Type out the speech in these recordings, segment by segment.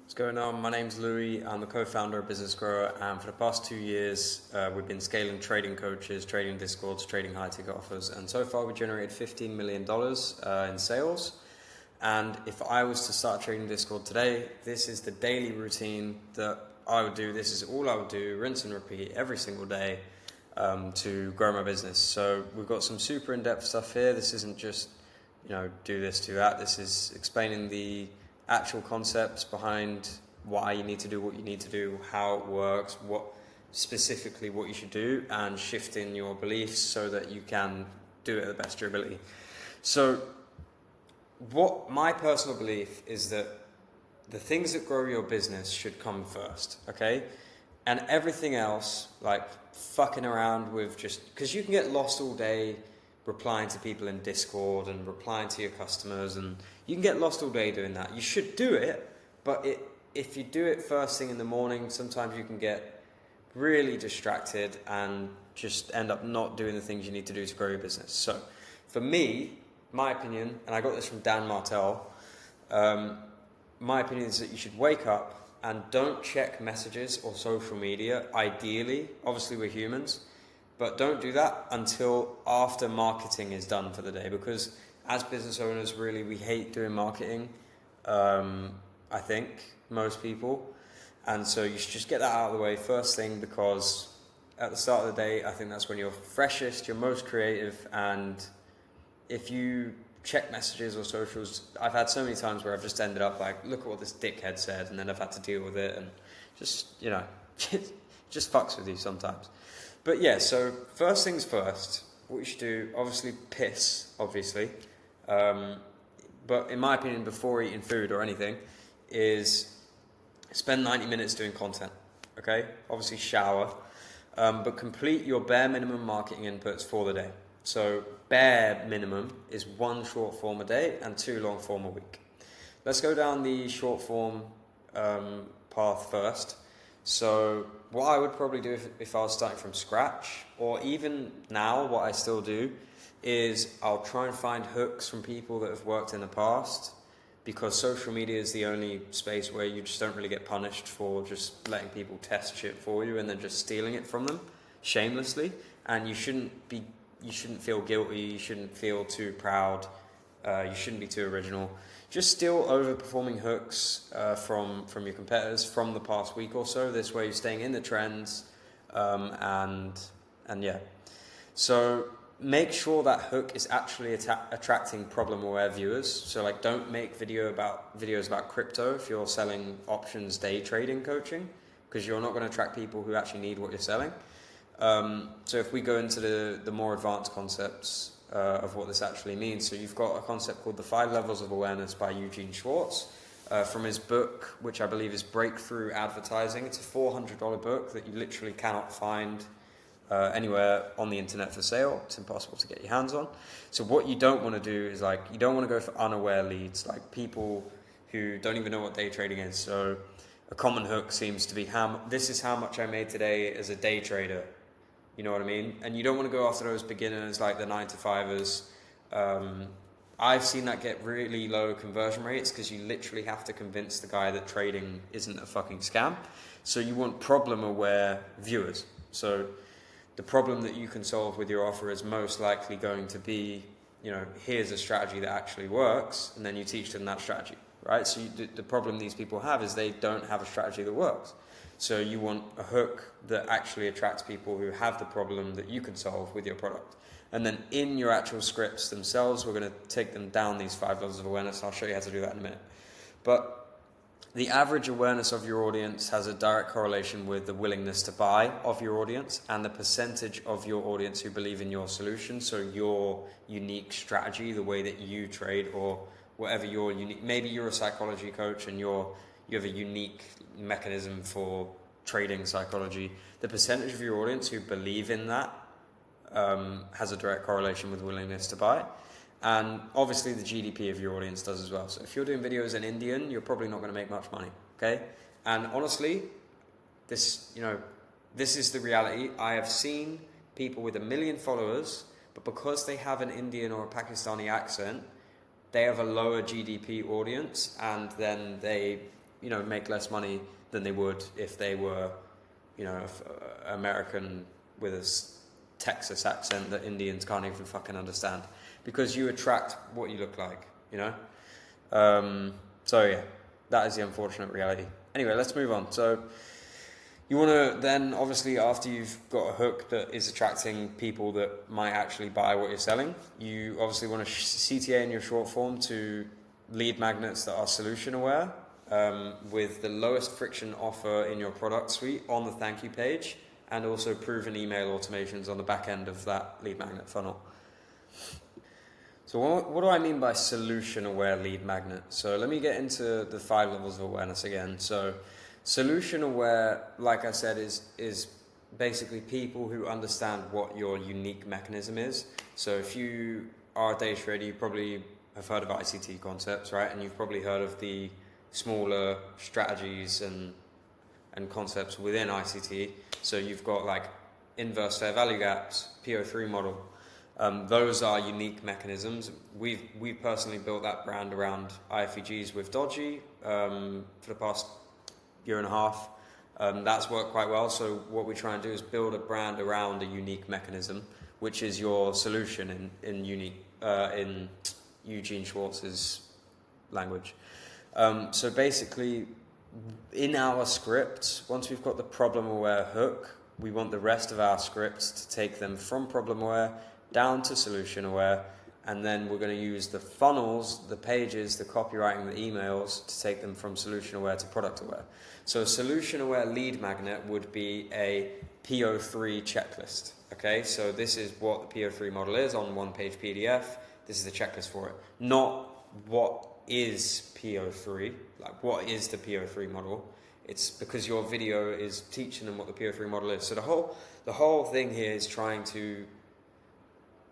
What's going on? My name's Louis. I'm the co-founder of Business Grower, and for the past 2 years, we've been scaling trading coaches, trading discords, trading high-ticket offers, and so far we generated $15 million in sales. And if I was to start trading Discord today, this is the daily routine that I would do. This is all I would do, rinse and repeat every single day to grow my business. So we've got some super in-depth stuff here. This isn't just, do this, do that. This is explaining the actual concepts behind why you need to do what you need to do, how it works, what you should do, and shifting your beliefs so that you can do it at the best of your ability. So what my personal belief is that the things that grow your business should come first, okay? And everything else, like fucking around with because you can get lost all day replying to people in Discord and replying to your customers, and you can get lost all day doing that. You should do it, but if you do it first thing in the morning, sometimes you can get really distracted and just end up not doing the things you need to do to grow your business. So for me, my opinion, and I got this from Dan Martell, my opinion is that you should wake up and don't check messages or social media, ideally. Obviously, we're humans. But don't do that until after marketing is done for the day, because as business owners, really, we hate doing marketing, I think, most people. And so you should just get that out of the way first thing, because at the start of the day, I think that's when you're freshest, you're most creative. And if you check messages or socials, I've had so many times where I've just ended up like, look at what this dickhead said, and then I've had to deal with it, and just, just fucks with you sometimes. But yeah, so first things first, what you should do, obviously piss, obviously. But in my opinion, before eating food or anything, is spend 90 minutes doing content, okay? Obviously shower, but complete your bare minimum marketing inputs for the day. So bare minimum is 1 short form a day and 2 long form a week. Let's go down the short form path first. So what I would probably do if I was starting from scratch, or even now what I still do, is I'll try and find hooks from people that have worked in the past, because social media is the only space where you just don't really get punished for just letting people test shit for you and then just stealing it from them shamelessly. And you shouldn't feel guilty, you shouldn't feel too proud, you shouldn't be too original. Just steal overperforming hooks from your competitors from the past week or so. This way you're staying in the trends, and yeah. So make sure that hook is actually attracting problem-aware viewers. So like, don't make videos about crypto if you're selling options day trading coaching, because you're not going to attract people who actually need what you're selling. So if we go into the more advanced concepts of what this actually means. So you've got a concept called the 5 Levels of Awareness by Eugene Schwartz from his book, which I believe is Breakthrough Advertising. It's a $400 book that you literally cannot find anywhere on the internet for sale. It's impossible to get your hands on. So what you don't want to do is you don't want to go for unaware leads, like people who don't even know what day trading is. So a common hook seems to be, this is how much I made today as a day trader. You know what I mean? And you don't want to go after those beginners, like the 9-to-5ers. I've seen that get really low conversion rates, because you literally have to convince the guy that trading isn't a fucking scam. So you want problem-aware viewers. So the problem that you can solve with your offer is most likely going to be, here's a strategy that actually works, and then you teach them that strategy, right? So the problem these people have is they don't have a strategy that works. So you want a hook that actually attracts people who have the problem that you can solve with your product. And then in your actual scripts themselves, we're going to take them down these 5 levels of awareness, and I'll show you how to do that in a minute. But the average awareness of your audience has a direct correlation with the willingness to buy of your audience and the percentage of your audience who believe in your solution. So your unique strategy, the way that you trade, or whatever your unique, maybe you're a psychology coach and you have a unique mechanism for trading psychology. The percentage of your audience who believe in that has a direct correlation with willingness to buy. And obviously the GDP of your audience does as well. So if you're doing videos in Indian, you're probably not going to make much money, okay? And honestly, this is the reality. I have seen people with 1 million followers, but because they have an Indian or a Pakistani accent, they have a lower GDP audience, and then they make less money than they would if they were, American with a Texas accent that Indians can't even fucking understand, because you attract what you look like, So yeah, that is the unfortunate reality. Anyway, let's move on. So you want to then, obviously, after you've got a hook that is attracting people that might actually buy what you're selling, you obviously want to CTA in your short form to lead magnets that are solution aware, with the lowest friction offer in your product suite on the thank you page, and also proven email automations on the back end of that lead magnet funnel. So what do I mean by solution-aware lead magnet? So let me get into the 5 levels of awareness again. So solution-aware, like I said, is basically people who understand what your unique mechanism is. So if you are a day trader, you probably have heard of ICT concepts, right? And you've probably heard of the smaller strategies and concepts within ICT. So you've got like inverse fair value gaps, PO3 model. Those are unique mechanisms. We've personally built that brand around IFEGs with Dodgy for the past year and a half. That's worked quite well. So what we try and do is build a brand around a unique mechanism, which is your solution in Eugene Schwartz's language. So basically, in our script, once we've got the problem-aware hook, we want the rest of our scripts to take them from problem-aware down to solution-aware, and then we're going to use the funnels, the pages, the copywriting, the emails to take them from solution-aware to product-aware. So a solution-aware lead magnet would be a PO3 checklist. Okay, so this is what the PO3 model is on one-page PDF. This is the checklist for it. Not what is PO3, like what is the PO3 model. It's because your video is teaching them what the PO3 model is. So the whole thing here is trying to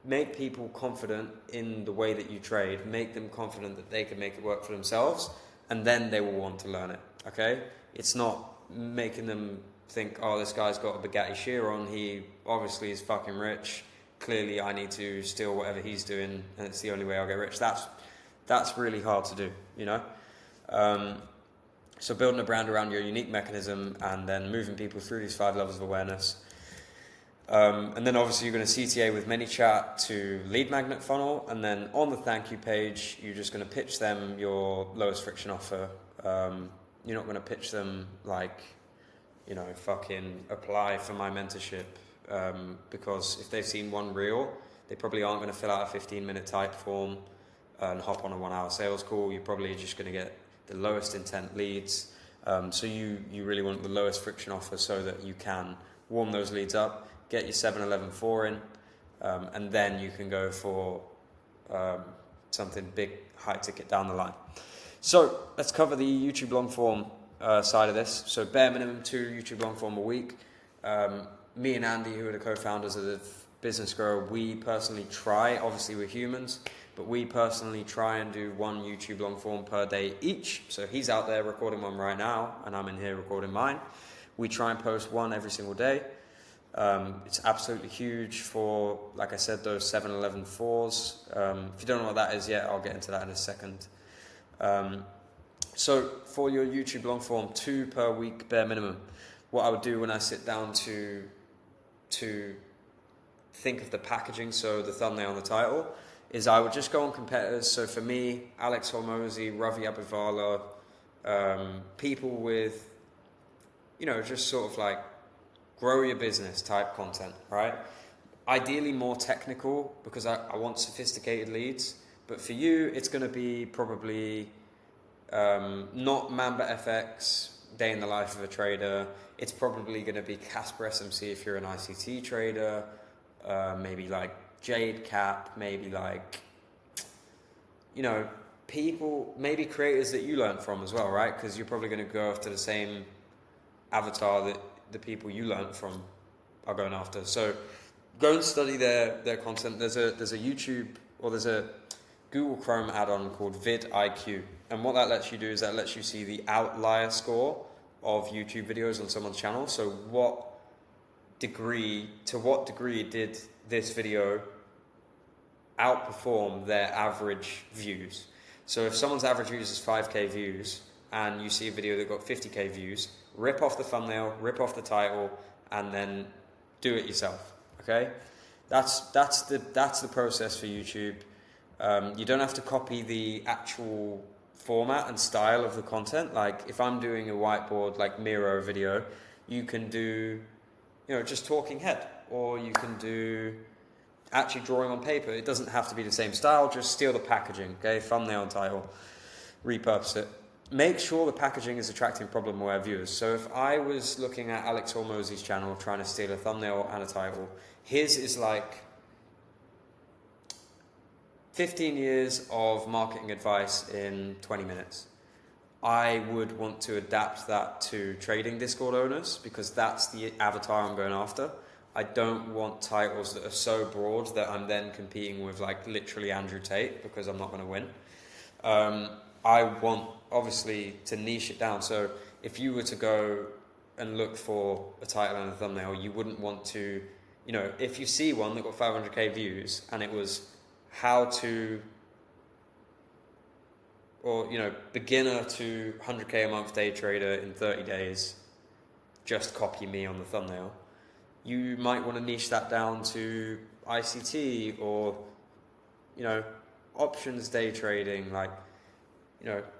make people confident in the way that you trade, make them confident that they can make it work for themselves, and then they will want to learn it, okay? It's not making them think, oh, this guy's got a Bugatti Chiron, he obviously is fucking rich, clearly I need to steal whatever he's doing, and it's the only way I'll get rich. That's really hard to do, So building a brand around your unique mechanism and then moving people through these 5 levels of awareness. And then obviously you're going to CTA with ManyChat to lead magnet funnel, and then on the thank you page you're just going to pitch them your lowest friction offer. You're not going to pitch them like, fucking apply for my mentorship, because if they've seen one reel, they probably aren't going to fill out a 15-minute type form and hop on a 1-hour sales call. You're probably just going to get the lowest intent leads. So you really want the lowest friction offer so that you can warm those leads up, get your 7-11 4 in, and then you can go for something big, high ticket down the line. So let's cover the YouTube long form side of this. So bare minimum 2 YouTube long form a week. Me and Andy, who are the co-founders of the Business Grower, we personally try, obviously we're humans, but we personally try and do 1 YouTube long form per day each. So he's out there recording one right now, and I'm in here recording mine. We try and post 1 every single day. It's absolutely huge for, like I said, those 7-11 4s. If you don't know what that is yet, I'll get into that in a second. So for your YouTube long form, 2 per week bare minimum. What I would do when I sit down to think of the packaging, so the thumbnail and the title, is I would just go on competitors. So for me, Alex Hormozy, Ravi Abivala, people with, just sort of like grow your business type content, right? Ideally more technical, because I want sophisticated leads. But for you, it's going to be probably not Mamba FX, day in the life of a trader. It's probably going to be Casper SMC if you're an ICT trader, maybe like Jade Cap, maybe like, people, maybe creators that you learn from as well, right? Because you're probably going to go after the same avatar that the people you learn from are going after. So go and study their content. There's a YouTube, or there's a Google Chrome add-on called vidIQ. And what that lets you do is that lets you see the outlier score of YouTube videos on someone's channel. So to what degree did this video outperform their average views? So if someone's average views is 5k views and you see a video that got 50k views, rip off the thumbnail, rip off the title, and then do it yourself. Okay, that's the process for YouTube. You don't have to copy the actual format and style of the content. Like if I'm doing a whiteboard like Miro video, you can do, just talking head, or you can do actually drawing on paper. It doesn't have to be the same style, just steal the packaging, okay? Thumbnail and title, repurpose it. Make sure the packaging is attracting problem-aware viewers. So if I was looking at Alex Hormozy's channel trying to steal a thumbnail and a title, his is like 15 years of marketing advice in 20 minutes. I would want to adapt that to trading Discord owners because that's the avatar I'm going after. I don't want titles that are so broad that I'm then competing with like literally Andrew Tate because I'm not going to win. I want obviously to niche it down. So if you were to go and look for a title and a thumbnail, you wouldn't want to, if you see one that got 500k views and it was how to, or beginner to 100k a month day trader in 30 days, just copy me on the thumbnail. You might want to niche that down to ICT or, options day trading, like,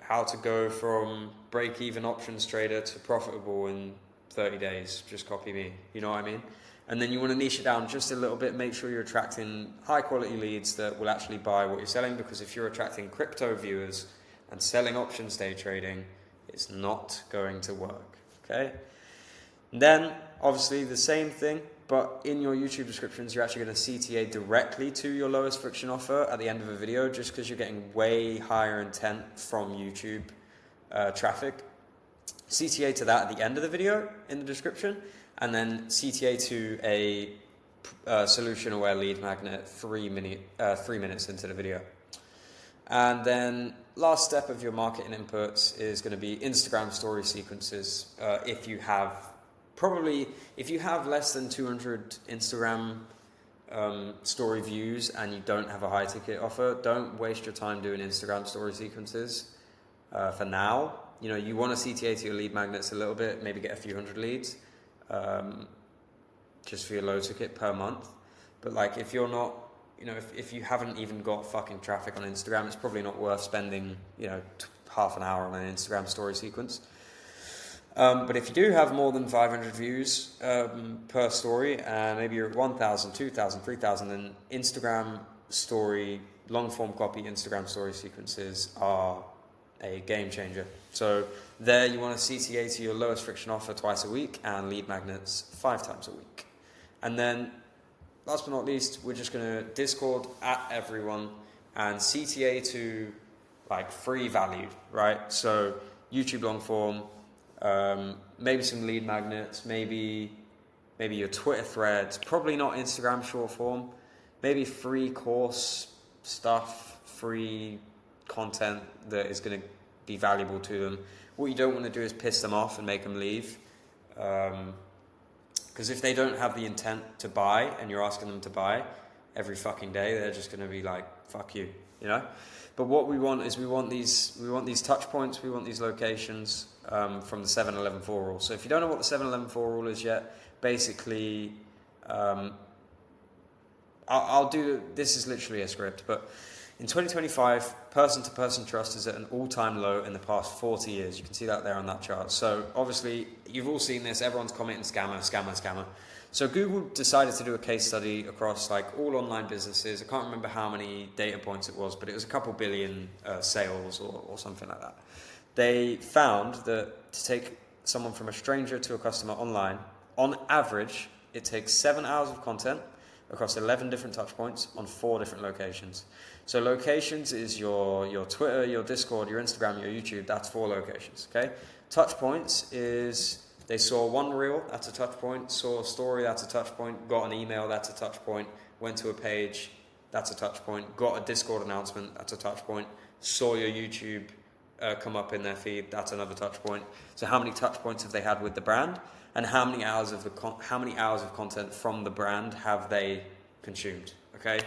how to go from break-even options trader to profitable in 30 days, just copy me, you know what I mean? And then you want to niche it down just a little bit, make sure you're attracting high-quality leads that will actually buy what you're selling, because if you're attracting crypto viewers and selling options day trading, it's not going to work, okay? Then, obviously, the same thing, but in your YouTube descriptions, you're actually going to CTA directly to your lowest friction offer at the end of a video, just because you're getting way higher intent from YouTube traffic. CTA to that at the end of the video in the description, and then CTA to a solution-aware lead magnet 3 minutes into the video. And then last step of your marketing inputs is going to be Instagram story sequences. If you have less than 200 Instagram story views and you don't have a high ticket offer, don't waste your time doing Instagram story sequences for now. You want to CTA to your lead magnets a little bit, maybe get a few hundred leads just for your low ticket per month. But like if you're not, if you haven't even got fucking traffic on Instagram, it's probably not worth spending, half an hour on an Instagram story sequence. But if you do have more than 500 views per story, and maybe you're at 1,000, 2,000, 3,000, then Instagram story, long form copy Instagram story sequences are a game changer. So there you want to CTA to your lowest friction offer twice a week and lead magnets 5 times a week. And then last but not least, we're just going to Discord at everyone and CTA to like free value, right? So YouTube long form, maybe some lead magnets, maybe your Twitter threads, probably not Instagram short form, maybe free course stuff, free content that is going to be valuable to them. What you don't want to do is piss them off and make them leave. Because if they don't have the intent to buy and you're asking them to buy every fucking day, they're just going to be like, fuck you, But what we want is we want these touch points, we want these locations from the 7-11-4 rule. So if you don't know what the 7-11-4 rule is yet, basically, I'll do, this is literally a script, but in 2025, person-to-person trust is at an all-time low in the past 40 years. You can see that there on that chart. So obviously, you've all seen this. Everyone's commenting scammer, scammer, scammer. So Google decided to do a case study across like all online businesses. I can't remember how many data points it was, but it was a couple billion sales or something like that. They found that to take someone from a stranger to a customer online, on average, it takes 7 hours of content across 11 different touch points on 4 different locations. So locations is your Twitter, your Discord, your Instagram, your YouTube. That's 4 locations, okay? Touch points is they saw one reel, that's a touch point, saw a story, that's a touch point, got an email, that's a touch point, went to a page, that's a touch point, got a Discord announcement, that's a touch point, saw your YouTube come up in their feed, that's another touch point. So how many touch points have they had with the brand, and how many hours of content from the brand have they consumed? Okay,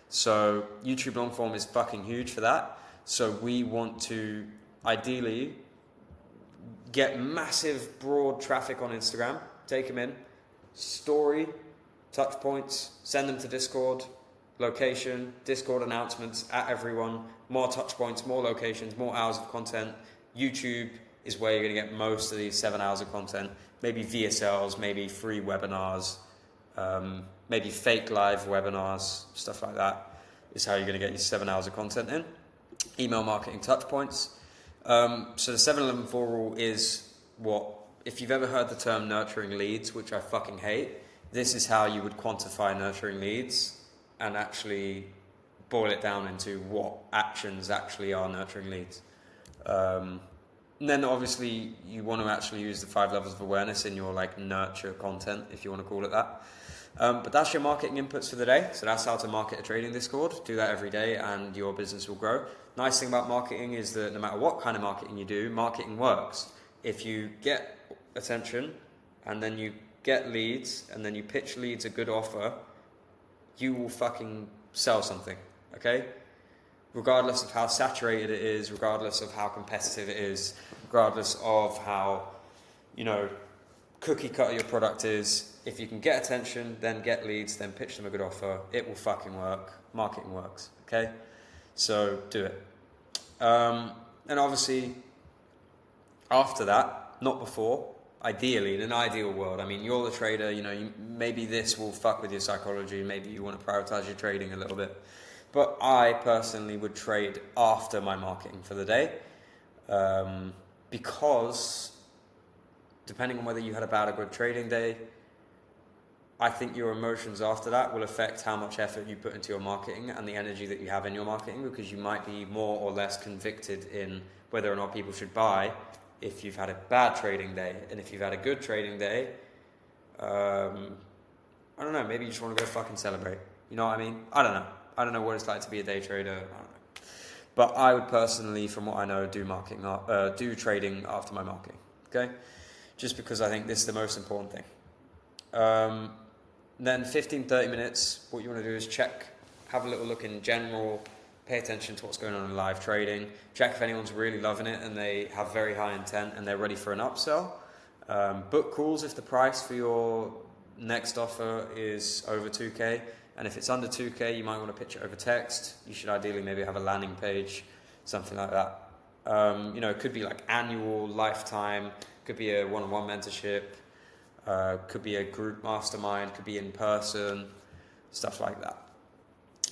so YouTube long form is fucking huge for that. So we want to ideally get massive broad traffic on Instagram, take them in, story, touch points, send them to Discord, location, Discord announcements at everyone, more touch points, more locations, more hours of content. YouTube is where you're going to get most of these 7 hours of content. Maybe VSLs, maybe free webinars, maybe fake live webinars, stuff like that is how you're going to get your 7 hours of content in. Email marketing touch points. So the 7-11-4 rule is what, if you've ever heard the term nurturing leads, which I fucking hate, this is how you would quantify nurturing leads and actually boil it down into what actions actually are nurturing leads. And then obviously you want to actually use the 5 levels of awareness in your like nurture content, if you want to call it that. But that's your marketing inputs for the day. So that's how to market a trading Discord. Do that every day and your business will grow. Nice thing about marketing is that no matter what kind of marketing you do, marketing works. If you get attention and then you get leads and then you pitch leads a good offer, you will fucking sell something, okay? Regardless of how saturated it is, regardless of how competitive it is, regardless of how, cookie cutter your product is, if you can get attention, then get leads, then pitch them a good offer, it will fucking work. Marketing works, okay? So do it. And obviously, after that, not before, ideally, in an ideal world, I mean, you're the trader, maybe this will fuck with your psychology, maybe you want to prioritize your trading a little bit. But I personally would trade after my marketing for the day, because depending on whether you had a bad or good trading day, I think your emotions after that will affect how much effort you put into your marketing and the energy that you have in your marketing, because you might be more or less convicted in whether or not people should buy if you've had a bad trading day. And if you've had a good trading day, I don't know, maybe you just want to go fucking celebrate. You know what I mean? I don't know. I don't know what it's like to be a day trader. I don't know. But I would personally, from what I know, do trading after my marketing. Okay? Just because I think this is the most important thing. Then 15-30 minutes, what you want to do is check, have a little look in general, pay attention to what's going on in live trading, check if anyone's really loving it and they have very high intent and they're ready for an upsell. Book calls if the price for your next offer is over 2K, and if it's under 2K, you might want to pitch it over text. You should ideally maybe have a landing page, something like that. It could be like annual, lifetime, could be a one-on-one mentorship, could be a group mastermind, could be in person, stuff like that.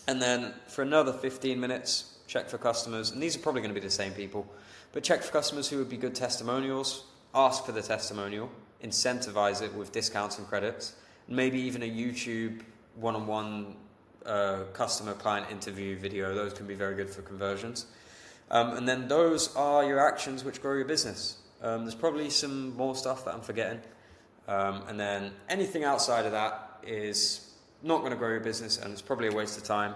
And then for another 15 minutes, check for customers, and these are probably going to be the same people, but check for customers who would be good testimonials, ask for the testimonial, incentivize it with discounts and credits, and maybe even a YouTube one-on-one customer client interview video. Those can be very good for conversions. And then those are your actions which grow your business. There's probably some more stuff that I'm forgetting. And then anything outside of that is not going to grow your business, and it's probably a waste of time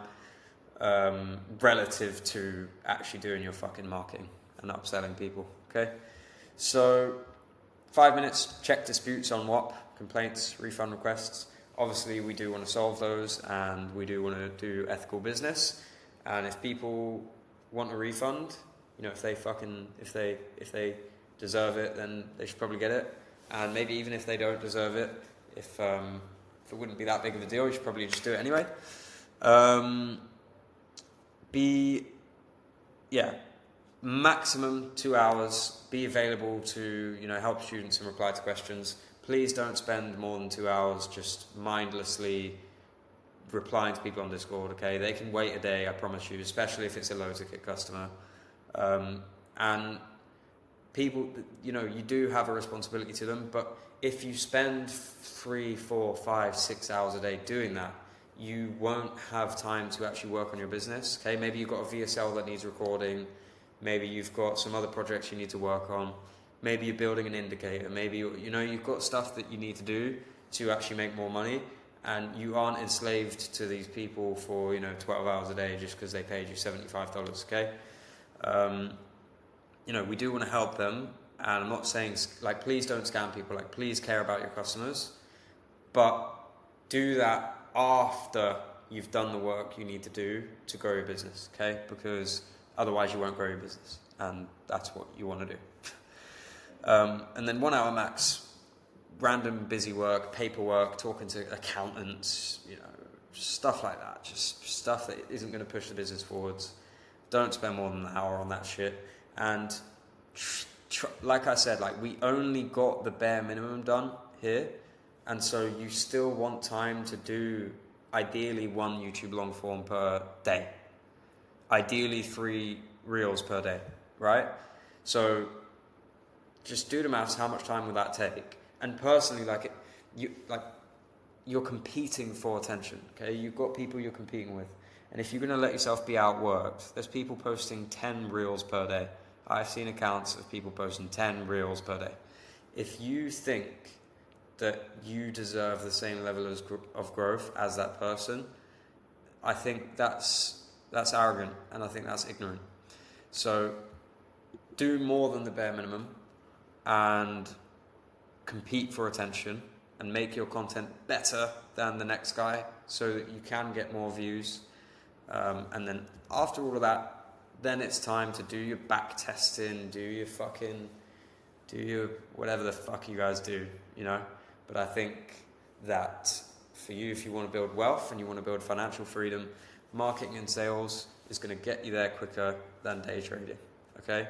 relative to actually doing your fucking marketing and upselling people. Okay, so 5 minutes, check disputes on WAP, complaints, refund requests. Obviously, we do want to solve those, and we do want to do ethical business. And if people want a refund, if they deserve it, then they should probably get it. And maybe even if they don't deserve it, if it wouldn't be that big of a deal, you should probably just do it anyway. Maximum 2 hours. Be available to help students and reply to questions. Please don't spend more than 2 hours just mindlessly replying to people on Discord. Okay, they can wait a day, I promise you, especially if it's a low ticket customer. And people, you do have a responsibility to them, but if you spend 3, 4, 5, 6 hours a day doing that, you won't have time to actually work on your business. Okay, maybe you've got a VSL that needs recording, maybe you've got some other projects you need to work on, maybe you're building an indicator, maybe you've got stuff that you need to do to actually make more money, and you aren't enslaved to these people for 12 hours a day just because they paid you $75. Okay. We do want to help them, and I'm not saying, please don't scam people, please care about your customers, but do that after you've done the work you need to do to grow your business, okay? Because otherwise you won't grow your business, and that's what you want to do. And then 1 hour max, random busy work, paperwork, talking to accountants, stuff like that. Just stuff that isn't going to push the business forwards. Don't spend more than an hour on that shit. And like I said, like, we only got the bare minimum done here. And so you still want time to do ideally 1 YouTube long form per day. Ideally 3 reels per day, right? So just do the maths. How much time will that take? And personally, you're competing for attention. Okay, you've got people you're competing with, and if you're going to let yourself be outworked, there's people posting 10 reels per day. I've seen accounts of people posting 10 reels per day. If you think that you deserve the same level of growth as that person, I think that's arrogant, and I think that's ignorant. So do more than the bare minimum and compete for attention and make your content better than the next guy so that you can get more views. And then after all of that, then it's time to do your back testing, do your whatever the fuck you guys do, But I think that for you, if you want to build wealth and you want to build financial freedom, marketing and sales is going to get you there quicker than day trading, okay?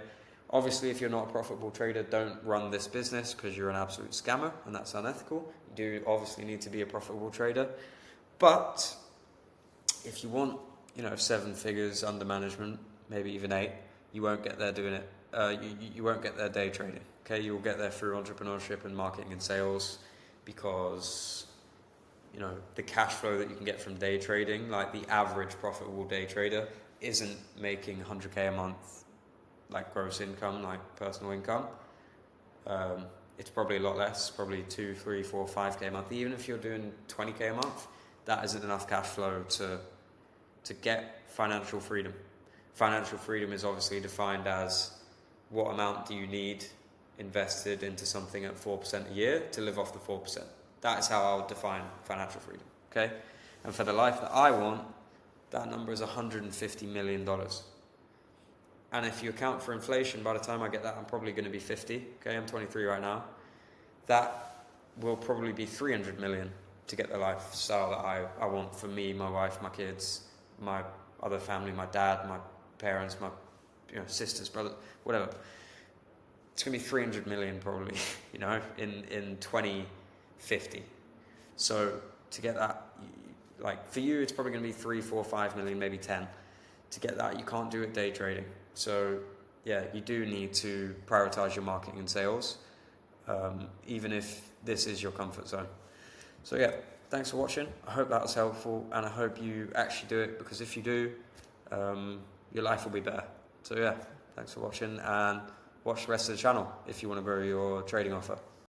Obviously, if you're not a profitable trader, don't run this business because you're an absolute scammer and that's unethical. You do obviously need to be a profitable trader. But if you want, 7 figures under management, maybe even 8, you won't get there doing it. You won't get there day trading, okay? You'll get there through entrepreneurship and marketing and sales because, the cash flow that you can get from day trading, like the average profitable day trader isn't making 100K a month, like gross income, like personal income. It's probably a lot less, probably 2, 3, 4, 5K a month. Even if you're doing 20K a month, that isn't enough cash flow to get financial freedom. Financial freedom is obviously defined as what amount do you need invested into something at 4% a year to live off the 4%. That is how I would define financial freedom, okay? And for the life that I want, that number is $150 million. And if you account for inflation, by the time I get that, I'm probably going to be 50. Okay, I'm 23 right now. That will probably be 300 million to get the lifestyle that I want for me, my wife, my kids, my other family, my dad, my parents, my sisters, brothers, whatever. It's going to be 300 million probably, in 2050. So to get that, like for you, it's probably going to be 3, 4, 5 million, maybe 10. To get that, you can't do it day trading. So yeah, you do need to prioritize your marketing and sales, even if this is your comfort zone. So yeah, thanks for watching. I hope that was helpful, and I hope you actually do it, because if you do, your life will be better. So yeah, thanks for watching, and watch the rest of the channel if you want to grow your trading offer.